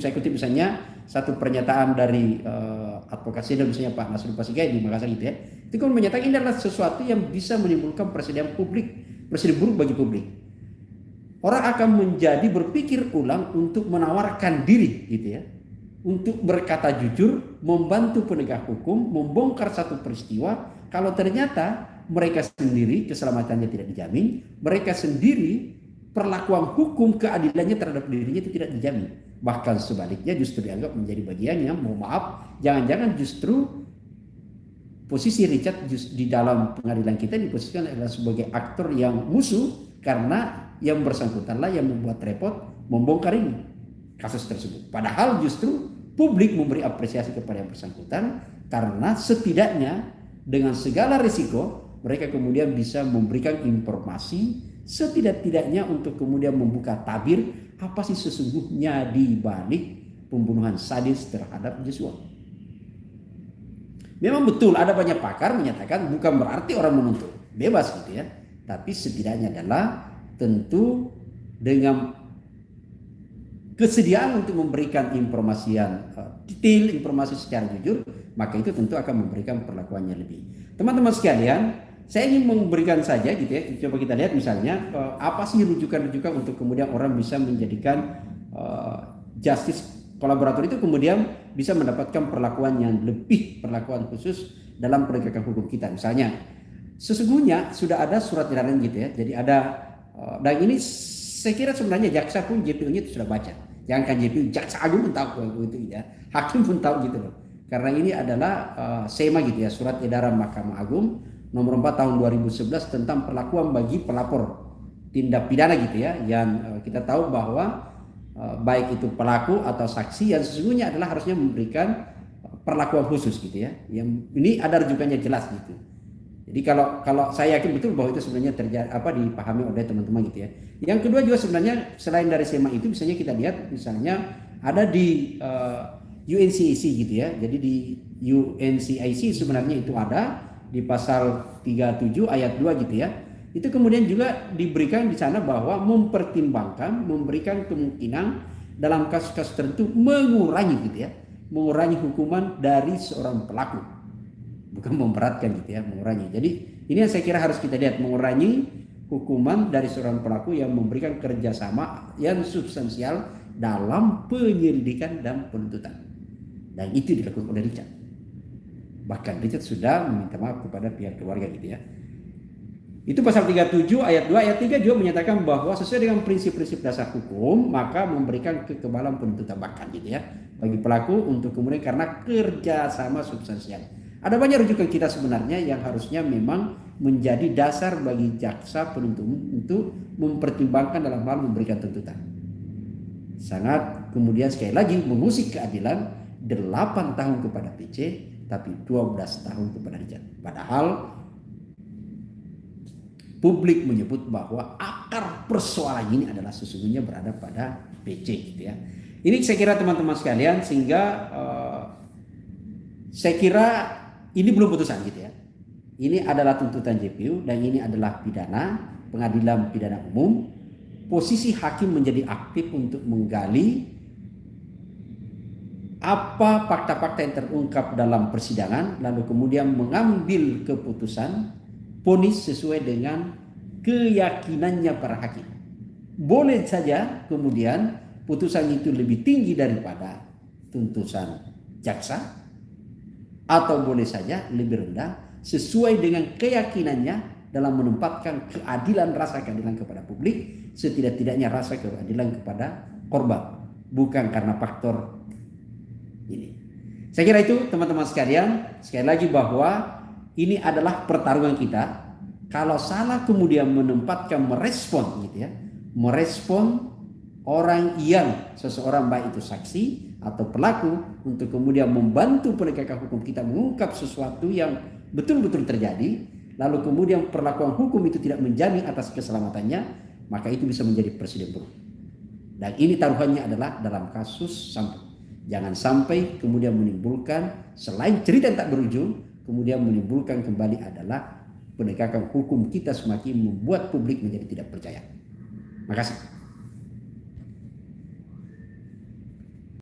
saya kutip misalnya satu pernyataan dari advokasi dan misalnya Pak Nasrul Pasigai di Makassar gitu ya. Itu kan menyatakan ini adalah sesuatu yang bisa menimbulkan presiden buruk bagi publik. Orang akan menjadi berpikir ulang untuk menawarkan diri gitu ya. Untuk berkata jujur, membantu penegak hukum, membongkar satu peristiwa. Kalau ternyata mereka sendiri keselamatannya tidak dijamin, mereka sendiri perlakuan hukum keadilannya terhadap dirinya itu tidak dijamin. Bahkan sebaliknya justru dianggap menjadi bagian yang, mohon maaf, jangan-jangan justru posisi Richard di dalam pengadilan kita diposisikan adalah sebagai aktor yang musuh karena yang bersangkutanlah yang membuat repot membongkar ini kasus tersebut. Padahal justru publik memberi apresiasi kepada yang bersangkutan karena setidaknya dengan segala risiko mereka kemudian bisa memberikan informasi setidak-tidaknya untuk kemudian membuka tabir apa sih sesungguhnya di balik pembunuhan sadis terhadap Joshua. Memang betul ada banyak pakar menyatakan bukan berarti orang menuntut bebas gitu ya, tapi setidaknya adalah tentu dengan kesediaan untuk memberikan informasi yang detail, informasi secara jujur, maka itu tentu akan memberikan perlakuannya lebih. Teman-teman sekalian, saya ingin memberikan saja gitu ya, coba kita lihat misalnya apa sih rujukan-rujukan untuk kemudian orang bisa menjadikan justice kolaborator itu kemudian bisa mendapatkan perlakuan yang lebih, perlakuan khusus dalam penegakan hukum kita. Misalnya, sesungguhnya sudah ada surat edaran gitu ya, jadi ada, dan ini saya kira sebenarnya jaksa pun JPU-nya itu sudah baca. Jangan kan JPU, jaksa agung pun tahu itu ya, hakim pun tahu gitu loh. Karena ini adalah SEMA gitu ya, surat edaran Mahkamah Agung nomor 4 tahun 2011 tentang perlakuan bagi pelapor tindak pidana gitu ya, yang kita tahu bahwa baik itu pelaku atau saksi yang sesungguhnya adalah harusnya memberikan perlakuan khusus gitu ya. Yang ini ada rujukannya jelas gitu. Jadi kalau saya yakin betul bahwa itu sebenarnya terjadi dipahami oleh teman-teman gitu ya. Yang kedua juga sebenarnya selain dari SEMA itu misalnya kita lihat misalnya ada di UNCIC gitu ya. Jadi di UNCIC sebenarnya itu ada di pasal 37 ayat 2 gitu ya. Itu kemudian juga diberikan di sana bahwa mempertimbangkan, memberikan kemungkinan dalam kasus-kasus tertentu mengurangi gitu ya, mengurangi hukuman dari seorang pelaku, bukan memberatkan gitu ya, mengurangi. Jadi ini yang saya kira harus kita lihat, mengurangi hukuman dari seorang pelaku yang memberikan kerjasama yang substansial dalam penyelidikan dan penuntutan. Dan itu dilakukan oleh Richard. Bahkan Richard sudah meminta maaf kepada pihak keluarga gitu ya. Itu pasal 37 ayat 2, ayat 3 juga menyatakan bahwa sesuai dengan prinsip-prinsip dasar hukum maka memberikan kekebalan penuntutan bahkan gitu ya bagi pelaku untuk kemudian karena kerjasama substansial. Ada banyak rujukan kita sebenarnya yang harusnya memang menjadi dasar bagi jaksa penuntut untuk mempertimbangkan dalam hal memberikan tuntutan. Sangat kemudian sekali lagi mengusik keadilan 8 tahun kepada PC tapi 12 tahun kepada Richard. Padahal publik menyebut bahwa akar persoalan ini adalah sesungguhnya berada pada PC gitu ya. Ini saya kira teman-teman sekalian sehingga saya kira ini belum putusan gitu ya. Ini adalah tuntutan JPU dan ini adalah pidana, pengadilan pidana umum. Posisi hakim menjadi aktif untuk menggali apa fakta-fakta yang terungkap dalam persidangan lalu kemudian mengambil keputusan vonis sesuai dengan keyakinannya para hakim. Boleh saja kemudian putusan itu lebih tinggi daripada tuntutan jaksa atau boleh saja lebih rendah sesuai dengan keyakinannya dalam menempatkan rasa keadilan kepada publik, setidak-tidaknya rasa keadilan kepada korban, bukan karena faktor ini. Saya kira itu teman-teman sekalian, sekali lagi bahwa ini adalah pertarungan kita. Kalau salah kemudian menempatkan merespon gitu ya, merespon orang yang seseorang baik itu saksi atau pelaku untuk kemudian membantu penegakan hukum kita mengungkap sesuatu yang betul-betul terjadi, lalu kemudian perlakuan hukum itu tidak menjamin atas keselamatannya, maka itu bisa menjadi presiden buruk. Dan ini taruhannya adalah dalam kasus sampai. Jangan sampai kemudian menimbulkan selain cerita yang tak berujung, kemudian menimbulkan kembali adalah penegakan hukum kita semakin membuat publik menjadi tidak percaya. Makasih.